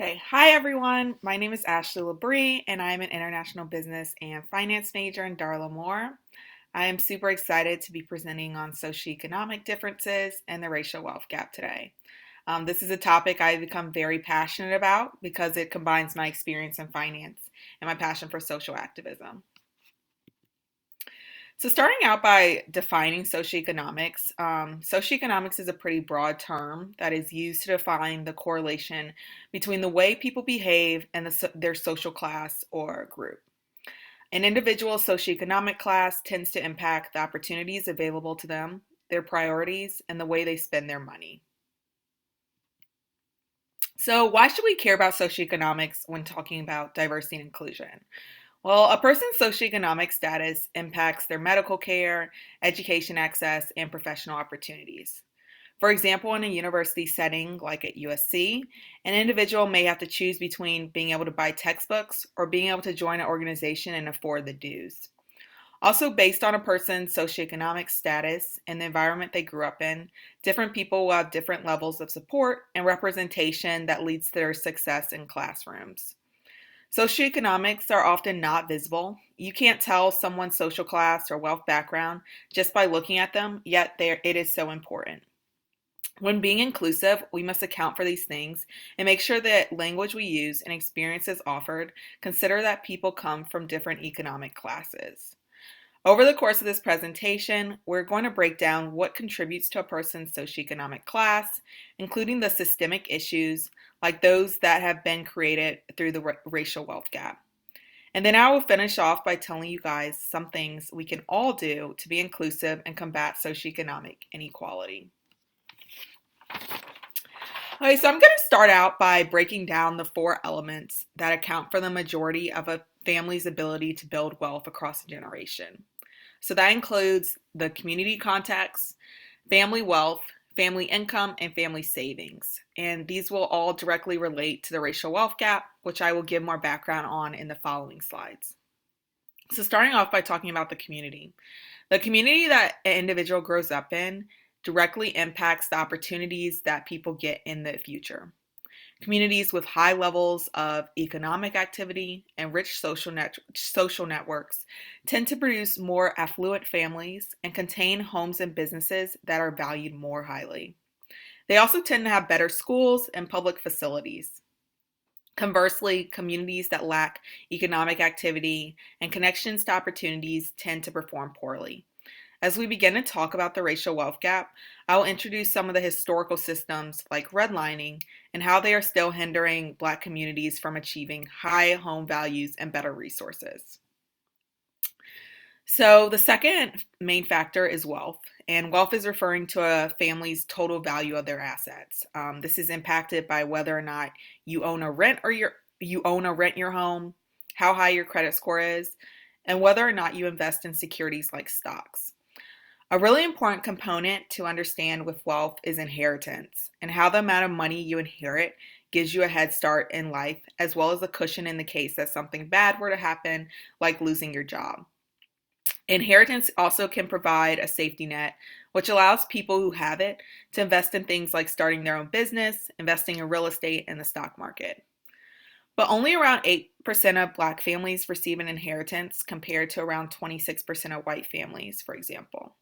Okay, hi everyone. My name is Ashley Labrie, and I'm an international business and finance major in Darla Moore. I am super excited to be presenting on socioeconomic differences and the racial wealth gap today. This is a topic I've become very passionate about because it combines my experience in finance and my passion for social activism. So, starting out by defining socioeconomics, socioeconomics is a pretty broad term that is used to define the correlation between the way people behave and their social class or group. An individual's socioeconomic class tends to impact the opportunities available to them, their priorities, and the way they spend their money. So, why should we care about socioeconomics when talking about diversity and inclusion? Well, a person's socioeconomic status impacts their medical care, education access, and professional opportunities. For example, in a university setting like at USC, an individual may have to choose between being able to buy textbooks or being able to join an organization and afford the dues. Also, based on a person's socioeconomic status and the environment they grew up in, different people will have different levels of support and representation that leads to their success in classrooms. Socioeconomics are often not visible. You can't tell someone's social class or wealth background just by looking at them, yet it is so important. When being inclusive, we must account for these things and make sure that language we use and experiences offered consider that people come from different economic classes. Over the course of this presentation, we're going to break down what contributes to a person's socioeconomic class, including the systemic issues like those that have been created through the racial wealth gap. And then I will finish off by telling you guys some things we can all do to be inclusive and combat socioeconomic inequality. Okay, so I'm going to start out by breaking down the four elements that account for the majority of a family's ability to build wealth across a generation. So that includes the community context, family wealth, family income, and family savings. And these will all directly relate to the racial wealth gap, which I will give more background on in the following slides. So starting off by talking about the community. The community that an individual grows up in directly impacts the opportunities that people get in the future. Communities with high levels of economic activity and rich social networks tend to produce more affluent families and contain homes and businesses that are valued more highly. They also tend to have better schools and public facilities. Conversely, communities that lack economic activity and connections to opportunities tend to perform poorly. As we begin to talk about the racial wealth gap, I will introduce some of the historical systems like redlining and how they are still hindering Black communities from achieving high home values and better resources. So the second main factor is wealth, and wealth is referring to a family's total value of their assets. This is impacted by whether or not you own a rent or you own or rent your home, how high your credit score is, and whether or not you invest in securities like stocks. A really important component to understand with wealth is inheritance and how the amount of money you inherit gives you a head start in life, as well as a cushion in the case that something bad were to happen, like losing your job. Inheritance also can provide a safety net, which allows people who have it to invest in things like starting their own business, investing in real estate, and the stock market. But only around 8% of Black families receive an inheritance compared to around 26% of white families, for example.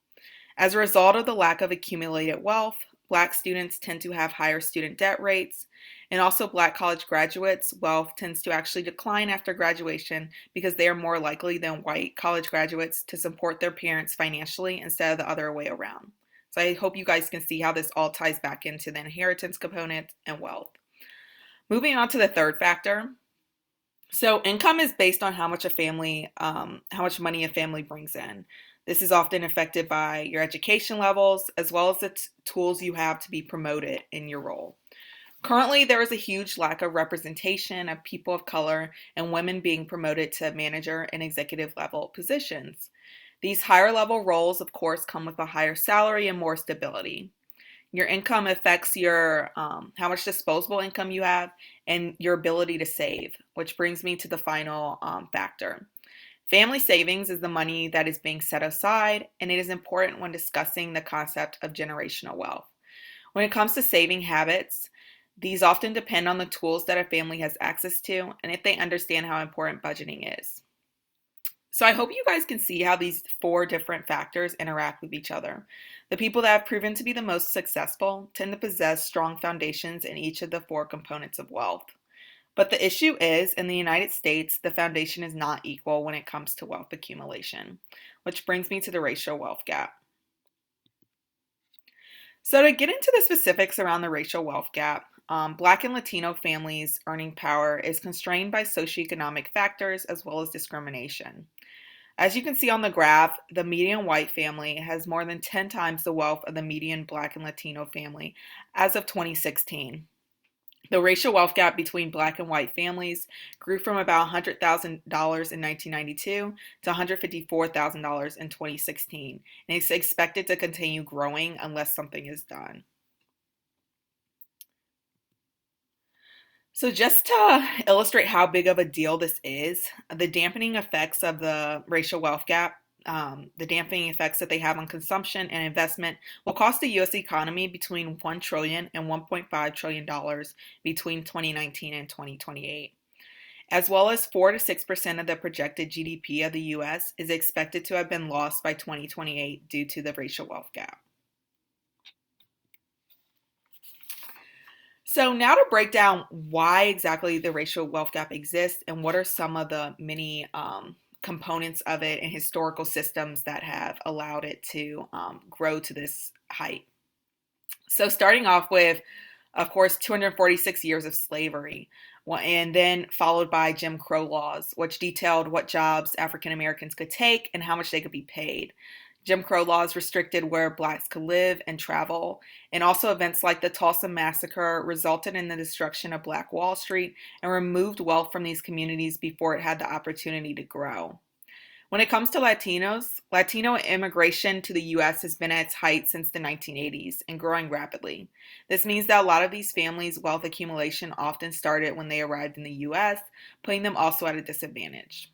As a result of the lack of accumulated wealth, Black students tend to have higher student debt rates, and also Black college graduates' wealth tends to actually decline after graduation because they are more likely than white college graduates to support their parents financially instead of the other way around. So I hope you guys can see how this all ties back into the inheritance component and wealth. Moving on to the third factor. So income is based on how much how much money a family brings in. This is often affected by your education levels as well as the tools you have to be promoted in your role. Currently, there is a huge lack of representation of people of color and women being promoted to manager and executive level positions. These higher level roles, of course, come with a higher salary and more stability. Your income affects your how much disposable income you have and your ability to save, which brings me to the final factor. Family savings is the money that is being set aside, and it is important when discussing the concept of generational wealth. When it comes to saving habits, These often depend on the tools that a family has access to and if they understand how important budgeting is. So I hope you guys can see how these four different factors interact with each other. The people that have proven to be the most successful tend to possess strong foundations in each of the four components of wealth. But the issue is, in the United States, the foundation is not equal when it comes to wealth accumulation, which brings me to the racial wealth gap. So, to get into the specifics around the racial wealth gap, Black and Latino families' earning power is constrained by socioeconomic factors as well as discrimination. As you can see on the graph, the median white family has more than 10 times the wealth of the median Black and Latino family as of 2016. The racial wealth gap between Black and white families grew from about $100,000 in 1992 to $154,000 in 2016, and it's expected to continue growing unless something is done. So, just to illustrate how big of a deal this is, the dampening effects of the racial wealth gap, the dampening effects that they have on consumption and investment will cost the U.S. economy between $1 trillion and $1.5 trillion between 2019 and 2028. As well as 4 to 6% of the projected GDP of the U.S. is expected to have been lost by 2028 due to the racial wealth gap. So now to break down why exactly the racial wealth gap exists and what are some of the many components of it and historical systems that have allowed it to grow to this height. So starting off with, of course, 246 years of slavery, and then followed by Jim Crow laws, which detailed what jobs African Americans could take and how much they could be paid. Jim Crow laws restricted where blacks could live and travel, and also events like the Tulsa Massacre resulted in the destruction of Black Wall Street and removed wealth from these communities before it had the opportunity to grow. When it comes to Latinos, Latino immigration to the U.S. has been at its height since the 1980s and growing rapidly. This means that a lot of these families' wealth accumulation often started when they arrived in the U.S., putting them also at a disadvantage.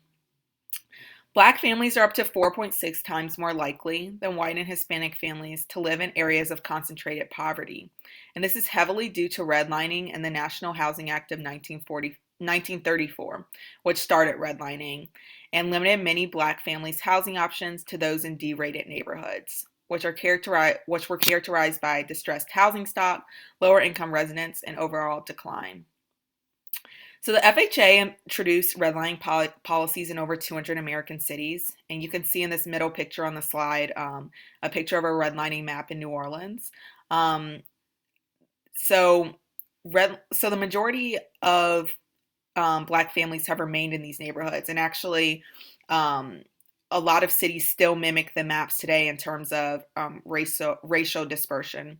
Black families are up to 4.6 times more likely than white and Hispanic families to live in areas of concentrated poverty. And this is heavily due to redlining and the National Housing Act of 1934, which started redlining and limited many Black families' housing options to those in D-rated neighborhoods, which were characterized by distressed housing stock, lower income residents, and overall decline. So the FHA introduced redlining policies in over 200 American cities, and you can see in this middle picture on the slide a picture of a redlining map in New Orleans. Um, so, so the majority of Black families have remained in these neighborhoods, and actually, a lot of cities still mimic the maps today in terms of racial dispersion.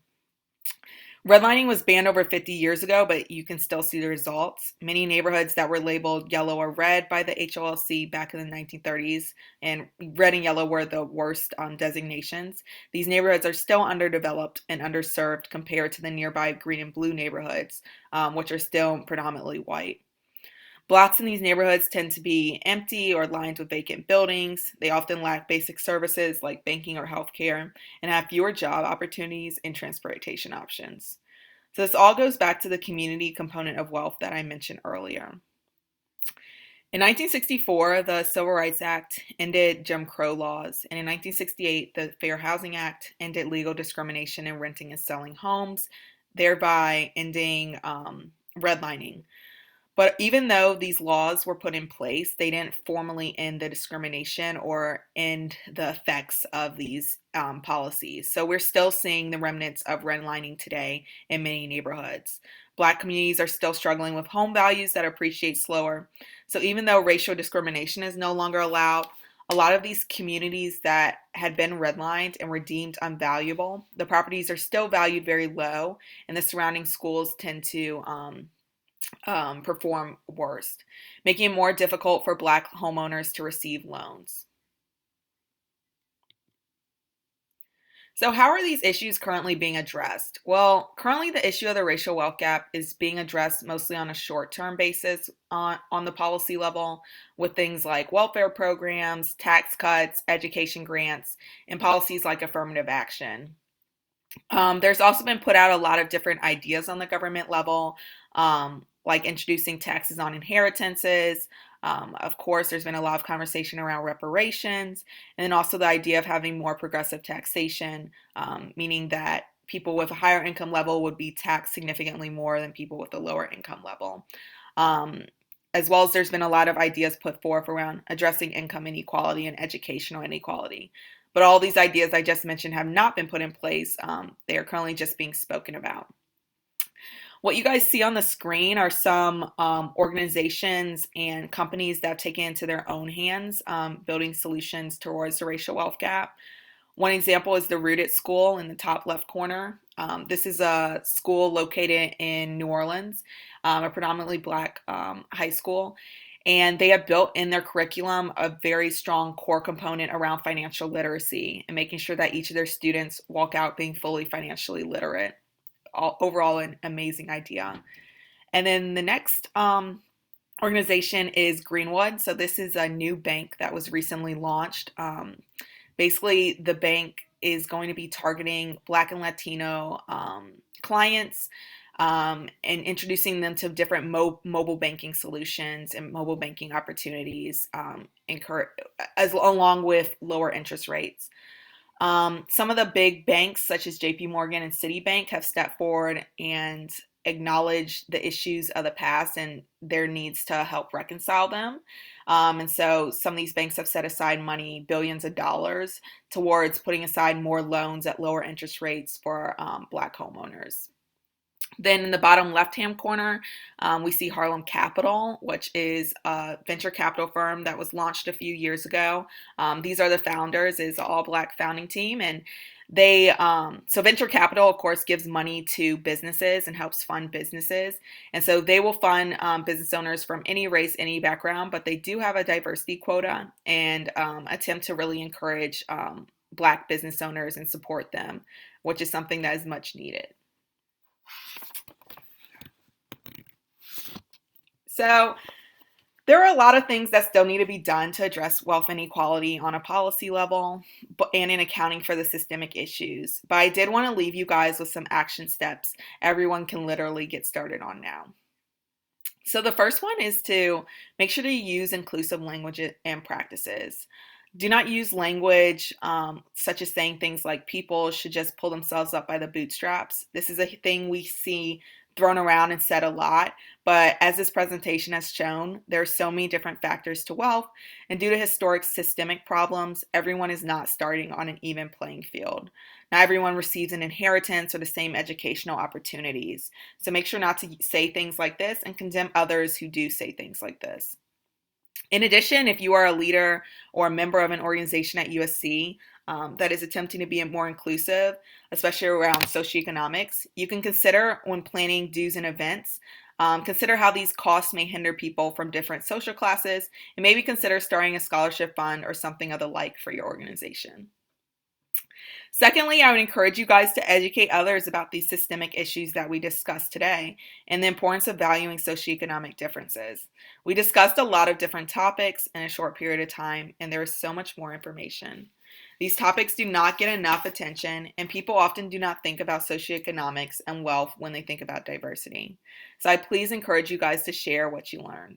Redlining was banned over 50 years ago, but you can still see the results. Many neighborhoods that were labeled yellow or red by the HOLC back in the 1930s, and red and yellow were the worst designations. These neighborhoods are still underdeveloped and underserved compared to the nearby green and blue neighborhoods, which are still predominantly white. Blocks in these neighborhoods tend to be empty or lined with vacant buildings. They often lack basic services like banking or healthcare and have fewer job opportunities and transportation options. So this all goes back to the community component of wealth that I mentioned earlier. In 1964, the Civil Rights Act ended Jim Crow laws, and in 1968, the Fair Housing Act ended legal discrimination in renting and selling homes, thereby ending redlining. But even though these laws were put in place, they didn't formally end the discrimination or end the effects of these policies. So we're still seeing the remnants of redlining today in many neighborhoods. Black communities are still struggling with home values that appreciate slower. So even though racial discrimination is no longer allowed, a lot of these communities that had been redlined and were deemed unvaluable, the properties are still valued very low, and the surrounding schools tend to perform worst, making it more difficult for Black homeowners to receive loans. So how are these issues currently being addressed? Well, currently the issue of the racial wealth gap is being addressed mostly on a short-term basis on the policy level with things like welfare programs, tax cuts, education grants, and policies like affirmative action. There's also been put out a lot of different ideas on the government level, like introducing taxes on inheritances. Of course, there's been a lot of conversation around reparations, and then also the idea of having more progressive taxation, meaning that people with a higher income level would be taxed significantly more than people with a lower income level. Um, as well as there's been a lot of ideas put forth around addressing income inequality and educational inequality. But all these ideas I just mentioned have not been put in place. They are currently just being spoken about. What you guys see on the screen are some organizations and companies that have taken into their own hands building solutions towards the racial wealth gap. One example is the Rooted School in the top left corner. This is a school located in New Orleans, a predominantly Black high school. And they have built in their curriculum a very strong core component around financial literacy and making sure that each of their students walk out being fully financially literate. Overall, an amazing idea. And then the next organization is Greenwood. So this is a new bank that was recently launched. Basically, the bank is going to be targeting Black and Latino clients and introducing them to different mobile banking solutions and mobile banking opportunities, along with lower interest rates. Some of the big banks, such as JP Morgan and Citibank, have stepped forward and acknowledged the issues of the past and their needs to help reconcile them. And so some of these banks have set aside money, billions of dollars, towards putting aside more loans at lower interest rates for Black homeowners. Then in the bottom left-hand corner, we see Harlem Capital, which is a venture capital firm that was launched a few years ago. These are the founders, is an all-Black founding team, and they so venture capital, of course, gives money to businesses and helps fund businesses, and so they will fund business owners from any race, any background, but they do have a diversity quota and attempt to really encourage Black business owners and support them, which is something that is much needed. So there are a lot of things that still need to be done to address wealth inequality on a policy level and in accounting for the systemic issues. But I did want to leave you guys with some action steps everyone can literally get started on now. So the first one is to make sure to use inclusive language and practices. Do not use language such as saying things like people should just pull themselves up by the bootstraps. This is a thing we see thrown around and said a lot, but as this presentation has shown, there are so many different factors to wealth, and due to historic systemic problems, everyone is not starting on an even playing field. Not everyone receives an inheritance or the same educational opportunities, so make sure not to say things like this and condemn others who do say things like this. In addition, if you are a leader or a member of an organization at USC that is attempting to be more inclusive, especially around socioeconomics, you can consider when planning dues and events, consider how these costs may hinder people from different social classes, and maybe consider starting a scholarship fund or something of the like for your organization. Secondly, I would encourage you guys to educate others about these systemic issues that we discussed today and the importance of valuing socioeconomic differences. We discussed a lot of different topics in a short period of time, and there is so much more information. These topics do not get enough attention, and people often do not think about socioeconomics and wealth when they think about diversity. So I please encourage you guys to share what you learned.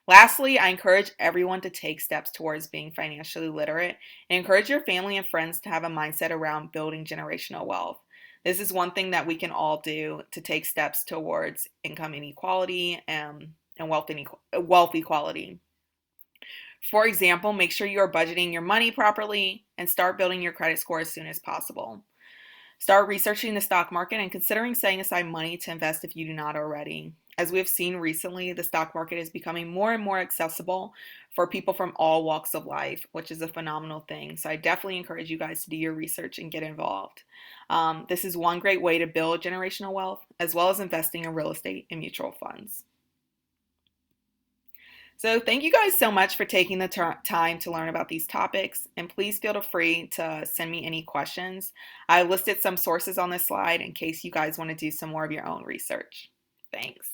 Lastly, I encourage everyone to take steps towards being financially literate and encourage your family and friends to have a mindset around building generational wealth. This is one thing that we can all do to take steps towards income inequality and wealth equality. For example, make sure you are budgeting your money properly and start building your credit score as soon as possible. Start researching the stock market and considering setting aside money to invest if you do not already. As we have seen recently, the stock market is becoming more and more accessible for people from all walks of life, which is a phenomenal thing. So I definitely encourage you guys to do your research and get involved. This is one great way to build generational wealth, as well as investing in real estate and mutual funds. So thank you guys so much for taking the time to learn about these topics, and please feel free to send me any questions. I listed some sources on this slide in case you guys want to do some more of your own research. Thanks.